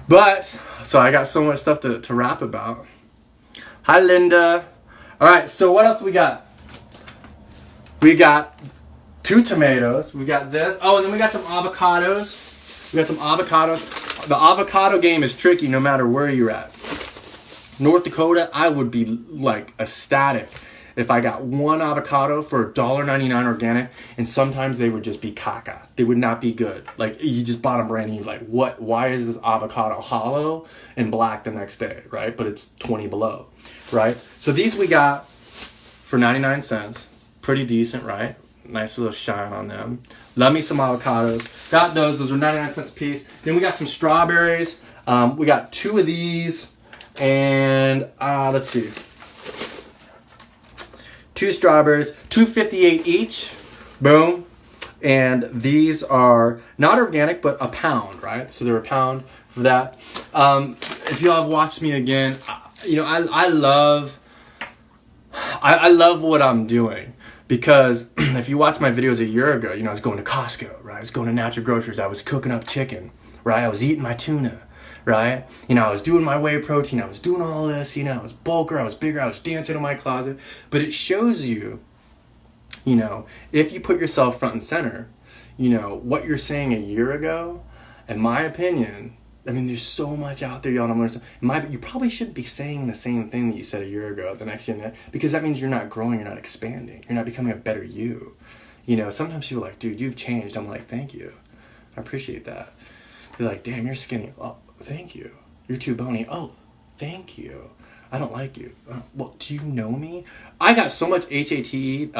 But, so I got so much stuff to rap about. Hi, Linda. All right, so what else do we got? We got 2 tomatoes. We got this. Oh, and then we got some avocados. The avocado game is tricky no matter where you're at. North Dakota, I would be, like, ecstatic if I got 1 avocado for $1.99 organic, and sometimes they would just be caca. They would not be good. Like, you just bought them brand new, like, what? Why is this avocado hollow and black the next day, right? But it's 20 below, right? So these we got for 99 cents. Pretty decent, right? Nice little shine on them. Love me some avocados. Got those. Those are 99 cents a piece. Then we got some strawberries. We got 2 of these. And, let's see. 2 strawberries, $2.58 each. Boom. And these are not organic, but a pound, right? So they're a pound for that. If y'all have watched me again, you know, I love what I'm doing. Because if you watch my videos a year ago, you know, I was going to Costco, right? I was going to Natural Grocers. I was cooking up chicken, right? I was eating my tuna, right? You know, I was doing my whey protein. I was doing all this, you know, I was bulker, I was bigger, I was dancing in my closet. But it shows you, you know, if you put yourself front and center, you know, what you're saying a year ago, in my opinion, I mean, there's so much out there, y'all don't understand. You probably shouldn't be saying the same thing that you said a year ago, the next year, because that means you're not growing, you're not expanding, you're not becoming a better you. You know, sometimes people are like, dude, you've changed. I'm like, thank you. I appreciate that. They're like, damn, you're skinny. Oh, thank you. You're too bony. Oh, thank you. I don't like you. Well, do you know me? I got so much HATE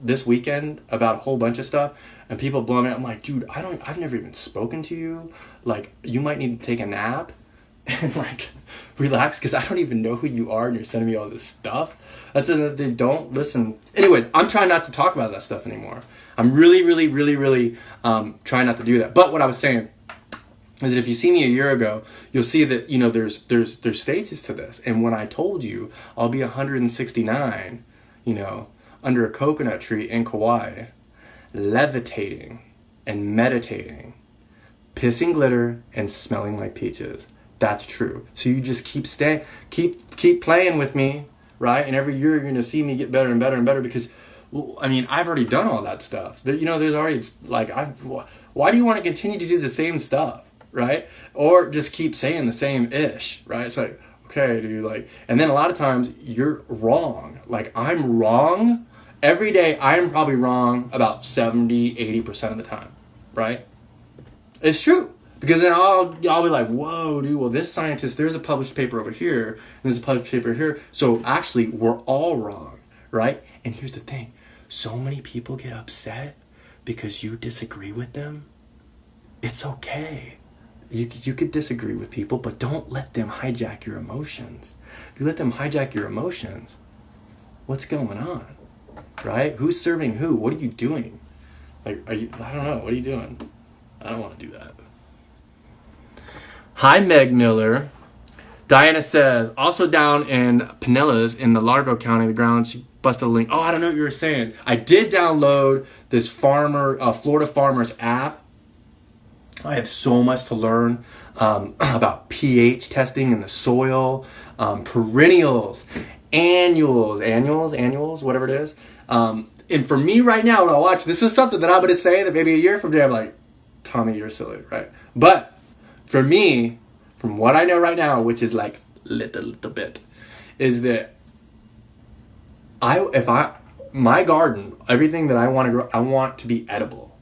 this weekend about a whole bunch of stuff, and people blowing it. I'm like, dude, I've never even spoken to you. Like, you might need to take a nap and like relax, because I don't even know who you are, and you're sending me all this stuff. That's another thing. Don't listen. Anyways, I'm trying not to talk about that stuff anymore. I'm really trying not to do that. But what I was saying is that if you see me a year ago, you'll see that, you know, there's stages to this. And when I told you I'll be 169, you know, under a coconut tree in Kauai, levitating and meditating, pissing glitter and smelling like peaches. That's true. So you just keep playing with me, right? And every year you're going to see me get better and better and better because, well, I mean, I've already done all that stuff. There's already, it's like, why do you want to continue to do the same stuff, right? Or just keep saying the same ish, right? It's like, okay, dude, like, and then a lot of times you're wrong. Like, I'm wrong. Every day I'm probably wrong about 70, 80% of the time, right? It's true. Because then I'll be like, whoa, dude, well, this scientist, there's a published paper over here, and there's a published paper here. So actually, we're all wrong, right? And here's the thing. So many people get upset because you disagree with them. It's okay. You could disagree with people, but don't let them hijack your emotions. If you let them hijack your emotions, what's going on, right? Who's serving who? What are you doing? Like, I don't know. What are you doing? I don't want to do that. Hi, Meg Miller. Diana says, also down in Pinellas in the Largo County, the ground, she busted a link. Oh, I don't know what you were saying. I did download this Florida Farmers app. I have so much to learn about pH testing in the soil, perennials, annuals, whatever it is. And for me right now, when I watch, this is something that I'm going to say that maybe a year from now, I'm like, Tommy, you're silly, right? But for me, from what I know right now, which is like little bit, is that my garden, everything that I want to grow, I want to be edible.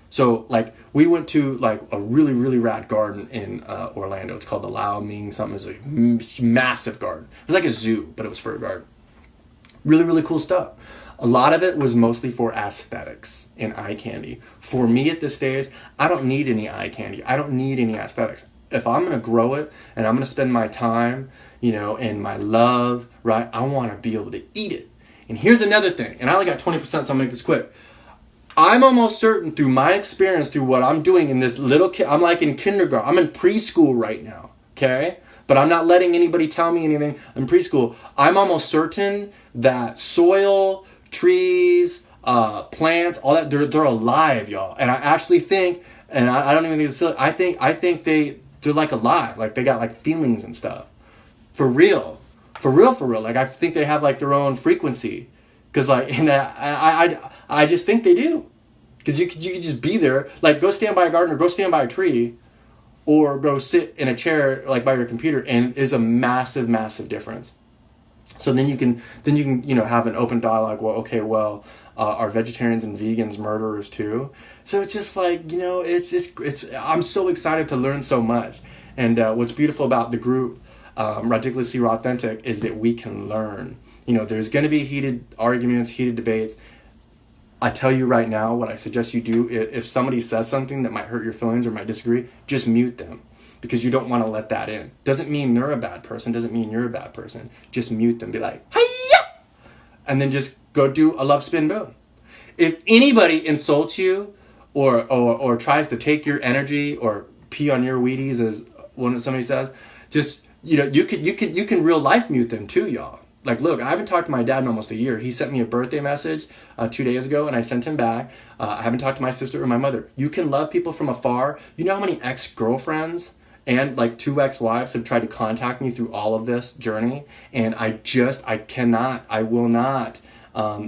So like we went to like a really, really rad garden in Orlando. It's called the Lao Ming something. It's a massive garden. It was like a zoo, but it was for a garden. Really, really cool stuff. A lot of it was mostly for aesthetics and eye candy. For me at this stage, I don't need any eye candy. I don't need any aesthetics. If I'm going to grow it and I'm going to spend my time, and my love, right, I want to be able to eat it. And here's another thing, and I only got 20%, so I'm going to make this quick. I'm almost certain through my experience, through what I'm doing in this little kid, I'm like in kindergarten. I'm in preschool right now, okay? But I'm not letting anybody tell me anything. I'm preschool. I'm almost certain that soil, trees, plants, all that, they're alive, y'all. And I actually think, and I don't even think it's silly, I think they're like alive, like they got like feelings and stuff. For real. Like I think they have like their own frequency. Cause like, and I just think they do. Cause you could just be there, like go stand by a garden or go stand by a tree or go sit in a chair like by your computer, and is a massive, massive difference. So then you can have an open dialogue. Well, okay, well, are vegetarians and vegans murderers too? So it's just like, it's I'm so excited to learn so much. And what's beautiful about the group, Ridiculously Raw Authentic, is that we can learn. There's going to be heated arguments, heated debates. I tell you right now, what I suggest you do, if somebody says something that might hurt your feelings or might disagree, just mute them. Because you don't want to let that in. Doesn't mean they're a bad person. Doesn't mean you're a bad person. Just mute them. Be like, hiya! And then just go do a love spin boom. If anybody insults you or tries to take your energy or pee on your Wheaties, as somebody says, just, you can real life mute them too, y'all. Like, look, I haven't talked to my dad in almost a year. He sent me a birthday message 2 days ago, and I sent him back. I haven't talked to my sister or my mother. You can love people from afar. You know how many ex-girlfriends and like 2 ex-wives have tried to contact me through all of this journey? And I will not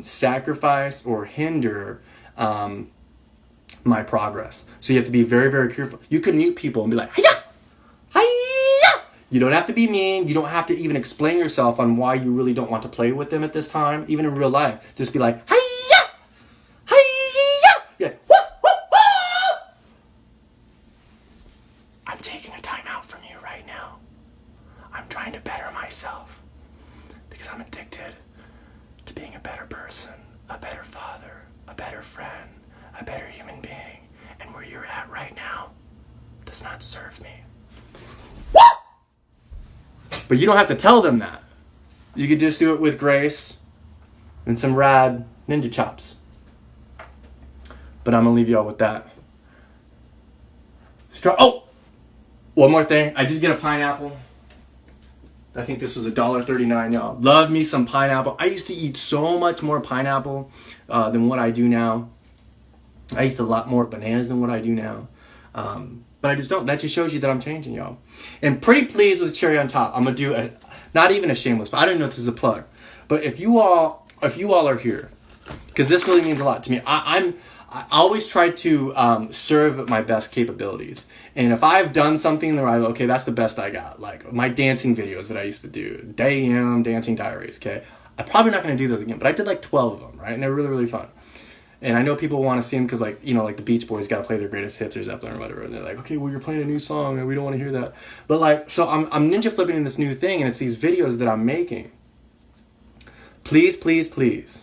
sacrifice or hinder my progress. So you have to be very, very careful. You can mute people and be like, hiya! Hiya! You don't have to be mean. You don't have to even explain yourself on why you really don't want to play with them at this time, even in real life. Just be like, hiya! Hiya! Yeah. Woo, woo, woo! I'm taking a time out from you right now. I'm trying to better myself because I'm addicted to being a better person, a better father, a better friend, a better human being. And where you're at right now does not serve me. Woo! But you don't have to tell them that. You could just do it with grace and some rad ninja chops. But I'm going to leave y'all with that. Oh! One more thing. I did get a pineapple. I think this was $1.39, y'all. Love me some pineapple. I used to eat so much more pineapple than what I do now. I used a lot more bananas than what I do now. But I just don't. That just shows you that I'm changing, y'all. And pretty pleased with the cherry on top. I'm gonna do not even a shameless, but I don't know if this is a plug. But if you all are here, because this really means a lot to me. I always try to serve at my best capabilities. And if I've done something that okay, that's the best I got. Like my dancing videos that I used to do, dancing diaries. Okay, I'm probably not gonna do those again. But I did like 12 of them, right? And they're really, really fun. And I know people want to see them because, like, you know, like the Beach Boys got to play their greatest hits or Zeppelin or whatever. And they're like, okay, well, you're playing a new song and we don't want to hear that. But, like, so I'm ninja flipping in this new thing, and it's these videos that I'm making. Please, please, please.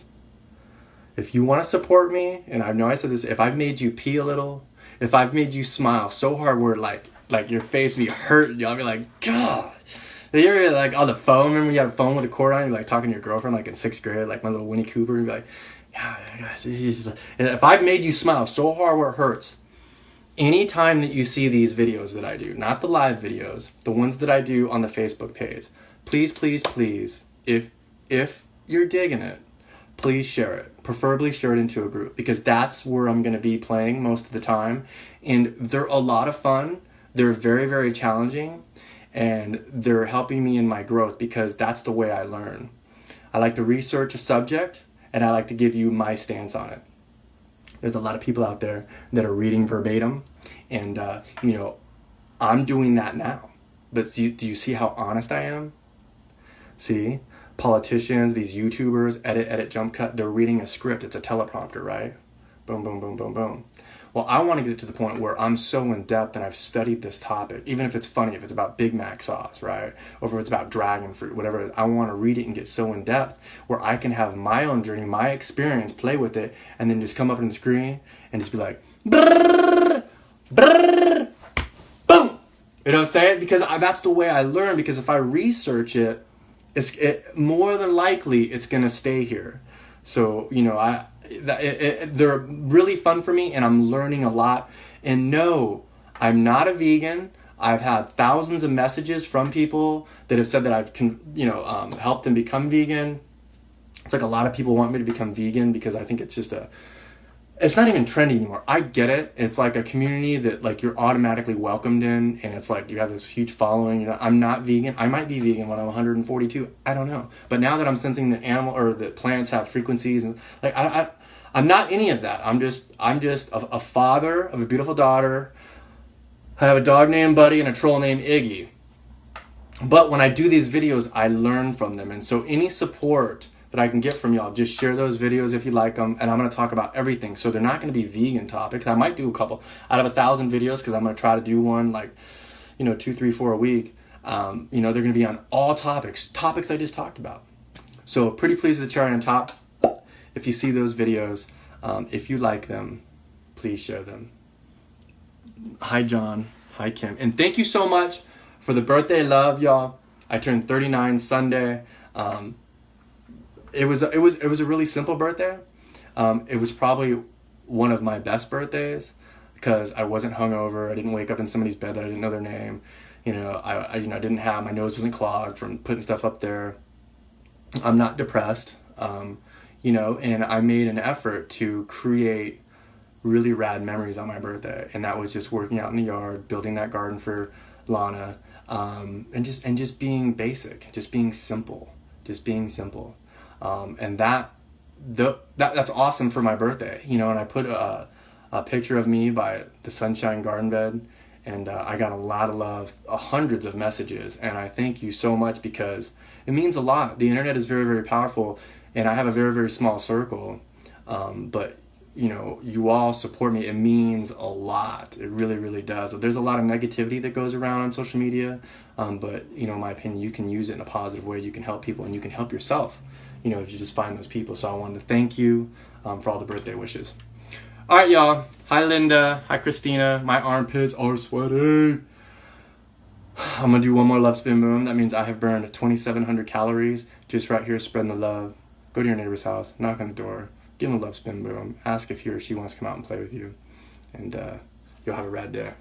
If you want to support me, and I know I said this, if I've made you pee a little, if I've made you smile so hard where, like your face be hurt, y'all be like, God. You're like on the phone. Remember you had a phone with a cord on? You're like talking to your girlfriend, like in 6th grade, like my little Winnie Cooper. You'd be like, yeah, and if I've made you smile so hard where it hurts, anytime that you see these videos that I do, not the live videos, the ones that I do on the Facebook page, please, please, please, if you're digging it, please share it. Preferably share it into a group, because that's where I'm going to be playing most of the time. And they're a lot of fun. They're very, very challenging, and they're helping me in my growth because that's the way I learn. I like to research a subject, and I like to give you my stance on it. There's a lot of people out there that are reading verbatim, and you know, I'm doing that now. But do you see how honest I am? See? Politicians, these YouTubers, edit, jump cut, they're reading a script. It's a teleprompter, right? Boom, boom, boom, boom, boom. Well, I want to get to the point where I'm so in depth and I've studied this topic, even if it's funny, if it's about Big Mac sauce, right? Or if it's about dragon fruit, whatever it is, I want to read it and get so in depth where I can have my own journey, my experience, play with it, and then just come up on the screen and just be like, brrr, brrr, boom. You know what I'm saying? Because that's the way I learn, because if I research it, more than likely it's going to stay here. So, you know, they're really fun for me, and I'm learning a lot. And no, I'm not a vegan. I've had thousands of messages from people that have said that I've helped them become vegan. It's like a lot of people want me to become vegan because I think it's just it's not even trendy anymore. I get it. It's like a community that like you're automatically welcomed in, and it's like you have this huge following. You know, I'm not vegan. I might be vegan when I'm 142. I don't know. But now that I'm sensing that that plants have frequencies, and like I'm not any of that. I'm just a father of a beautiful daughter. I have a dog named Buddy and a troll named Iggy. But when I do these videos, I learn from them, and so any support that I can get from y'all, just share those videos if you like them, and I'm going to talk about everything. So they're not going to be vegan topics. I might do a couple out of 1,000 videos, because I'm going to try to do one like, 2, 3, 4 a week. They're going to be on all topics I just talked about. So pretty pleased with the cherry on top. If you see those videos, if you like them, please share them. Hi John, hi Kim, and thank you so much for the birthday love, y'all. I turned 39 Sunday. It was a really simple birthday. It was probably one of my best birthdays because I wasn't hungover. I didn't wake up in somebody's bed that I didn't know their name. I didn't have, my nose wasn't clogged from putting stuff up there. I'm not depressed. And I made an effort to create really rad memories on my birthday, and that was just working out in the yard, building that garden for Lana, and just being basic, just being simple. And that's awesome for my birthday, and I put a picture of me by the sunshine garden bed, and I got a lot of love, hundreds of messages, and I thank you so much because it means a lot. The internet is very, very powerful, and I have a very, very small circle, but you all support me. It means a lot. It really, really does. There's a lot of negativity that goes around on social media, but in my opinion, you can use it in a positive way. You can help people, and you can help yourself, if you just find those people. So I wanted to thank you for all the birthday wishes. All right, y'all. Hi, Linda. Hi, Christina. My armpits are sweaty. I'm going to do one more love spin boom. That means I have burned 2,700 calories just right here spreading the love. Go to your neighbor's house, knock on the door, give him a love spin boom, ask if he or she wants to come out and play with you, and you'll have a rad day.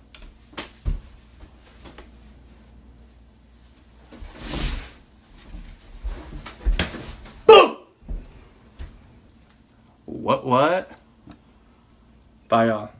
Boom! What? Bye, y'all.